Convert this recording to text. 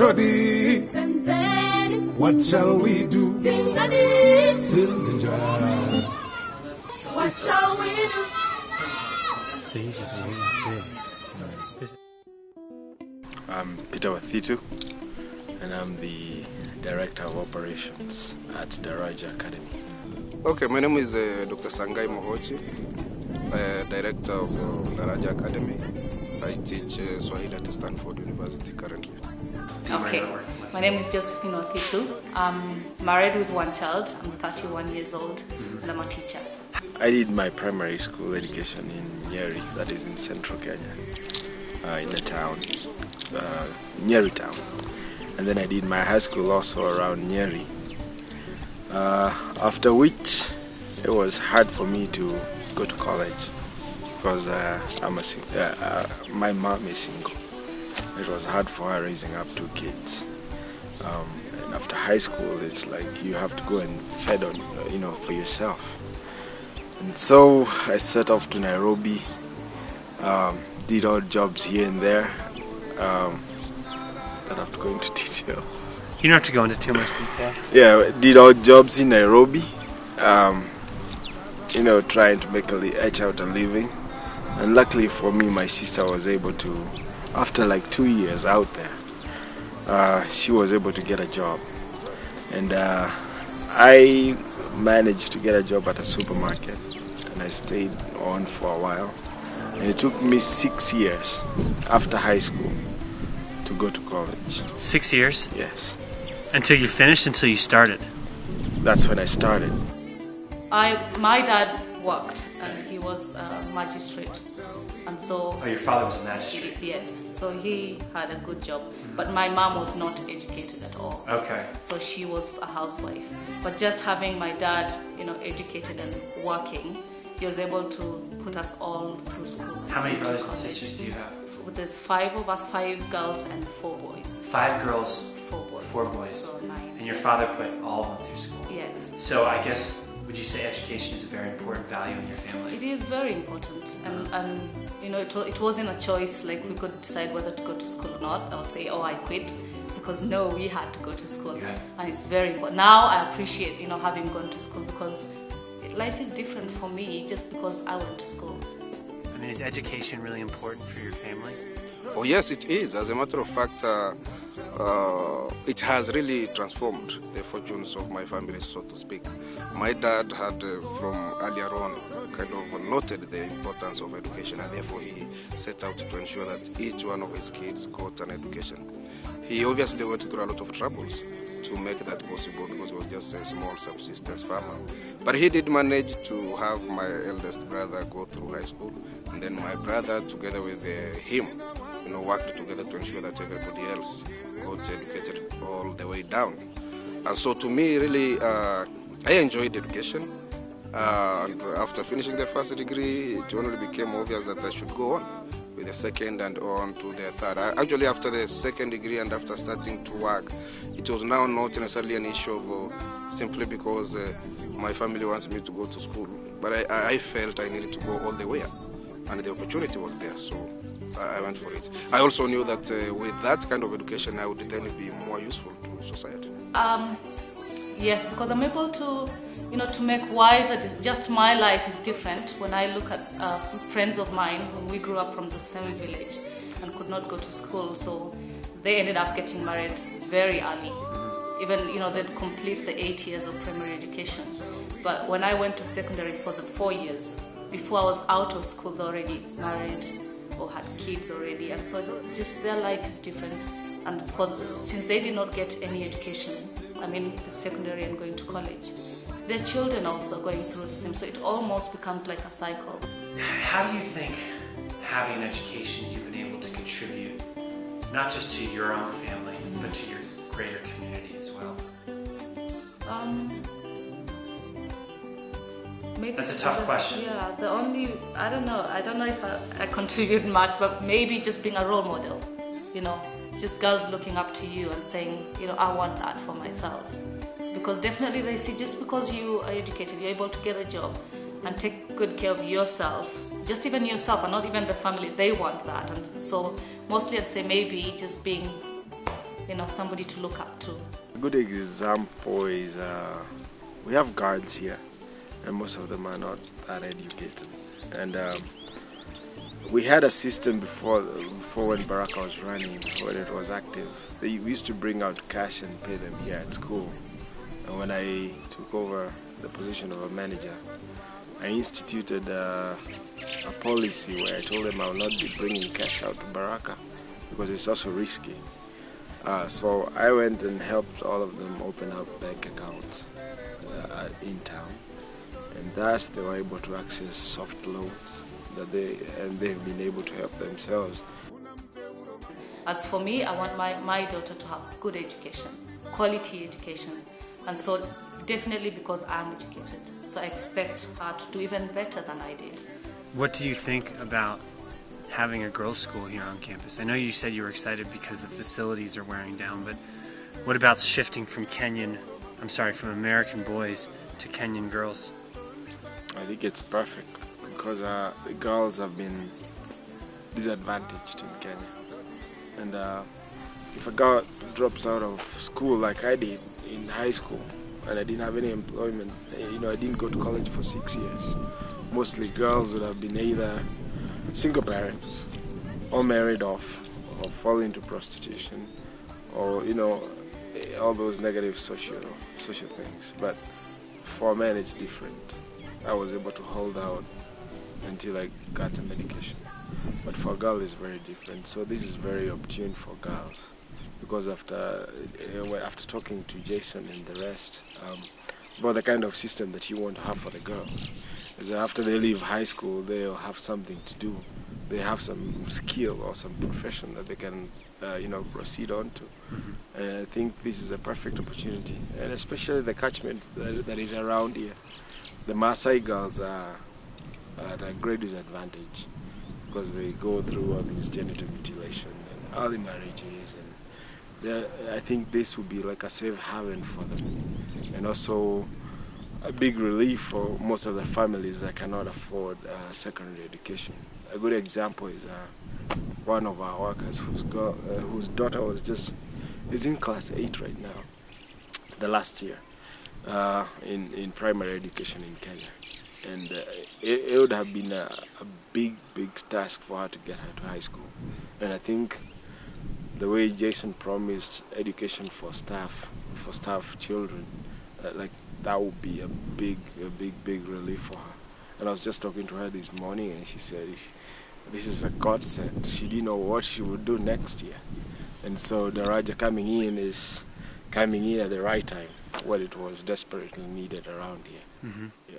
Jody. What shall we do? What shall we do? I'm Peter Wathitu, and I'm the Director of Operations at Daraja Academy. Okay, my name is Dr. Sangai Mohoji, Director of Daraja Academy. I teach Swahili at Stanford University currently. Okay, my name is Josephine Wathitu. I'm married with one child. I'm 31 years old, and I'm a teacher. I did my primary school education in Nyeri, that is in central Kenya, in the town, Nyeri town. And then I did my high school also around Nyeri. After which, it was hard for me to go to college because my mom is single. It was hard for her raising up 2 kids. And after high school, it's like you have to go and fend on, for yourself. And so I set off to Nairobi, did odd jobs here and there. Don't have to go into details. You don't have to go into too much detail. Yeah, did odd jobs in Nairobi, trying to etch out a living. And luckily for me, my sister was able to, after like 2 years out there, she was able to get a job. And I managed to get a job at a supermarket, and I stayed on for a while. And it took me 6 years after high school to go to college. 6 years? Yes. Until you finished, until you started? That's when I started. My dad worked, and he was a magistrate, and so... Oh, your father was a magistrate? Yes, so he had a good job, but my mom was not educated at all. Okay. So she was a housewife. But just having my dad, educated and working, he was able to put us all through school. How many brothers and sisters do you have? There's 5 of us, 5 girls and 4 boys. 5 girls, 4 boys. 4 boys. So 9. And your father put all of them through school? Yes. So I guess, would you say education is a very important value in your family? It is very important, and it wasn't a choice, like we could decide whether to go to school or not. I would say, I quit, because no, we had to go to school. Yeah. And it's very important. Now I appreciate, having gone to school, because life is different for me just because I went to school. I mean, is education really important for your family? Oh yes, it is. As a matter of fact, it has really transformed the fortunes of my family, so to speak. My dad had, from earlier on, kind of noted the importance of education, and therefore he set out to ensure that each one of his kids got an education. He obviously went through a lot of troubles to make that possible, because he was just a small subsistence farmer. But he did manage to have my eldest brother go through high school, and then my brother, together with him, worked together to ensure that everybody else got educated all the way down. And so to me, really, I enjoyed education. And after finishing the first degree, it only became obvious that I should go on with the second and on to the third. Actually, after the second degree and after starting to work, it was now not necessarily an issue of simply because my family wants me to go to school. But I felt I needed to go all the way up, and the opportunity was there, so I went for it. I also knew that with that kind of education, I would then be more useful to society. Yes, because I'm able to, to make wiser. Just my life is different when I look at friends of mine who we grew up from the same village and could not go to school, so they ended up getting married very early. Even, they'd complete the 8 years of primary education. But when I went to secondary for the 4 years, before I was out of school, they already married or had kids already, and so just their life is different. And since they did not get any education, the secondary and going to college, their children also going through the same, so it almost becomes like a cycle. How do you think having an education you've been able to contribute, not just to your own family, but to your greater community as well? Maybe that's a tough question. Yeah, I don't know if I contribute much, but maybe just being a role model, just girls looking up to you and saying, I want that for myself. Because definitely they see, just because you are educated, you're able to get a job and take good care of yourself, just even yourself and not even the family, they want that. And so mostly I'd say maybe just being somebody to look up to. A good example is we have guards here, and most of them are not that educated. And we had a system before when Baraka was running, when it was active. We used to bring out cash and pay them here at school. And when I took over the position of a manager, I instituted a policy where I told them I will not be bringing cash out to Baraka because it's also risky. So I went and helped all of them open up bank accounts in town, and thus they were able to access soft loans and they've been able to help themselves. As for me, I want my daughter to have good education, quality education, and so definitely because I'm educated, so I expect her to do even better than I did. What do you think about having a girls' school here on campus? I know you said you were excited because the facilities are wearing down, but what about shifting from American boys to Kenyan girls? I think it's perfect because the girls have been disadvantaged in Kenya. And if a girl drops out of school like I did in high school, and I didn't have any employment, I didn't go to college for 6 years. Mostly girls would have been either single parents, or married off, or fall into prostitution, or all those negative social things. But for men, it's different. I was able to hold out until I got some medication. But for a girl, it's very different. So this is very opportune for girls, because after talking to Jason and the rest about the kind of system that you want to have for the girls, is that after they leave high school, they'll have something to do. They have some skill or some profession that they can proceed on to. Mm-hmm. And I think this is a perfect opportunity, and especially the catchment that is around here. The Maasai girls are at a great disadvantage because they go through all these genital mutilation and early marriages, and I think this would be like a safe haven for them, and also a big relief for most of the families that cannot afford secondary education. A good example is one of our workers whose daughter is in class 8 right now, the last year in primary education in Kenya. And it would have been a big task for her to get her to high school. And I think the way Jason promised education for staff children, that would be a big relief for her. And I was just talking to her this morning, and she said this is a godsend. She didn't know what she would do next year. And so Daraja coming in at the right time, when it was desperately needed around here. Mm-hmm. Yeah.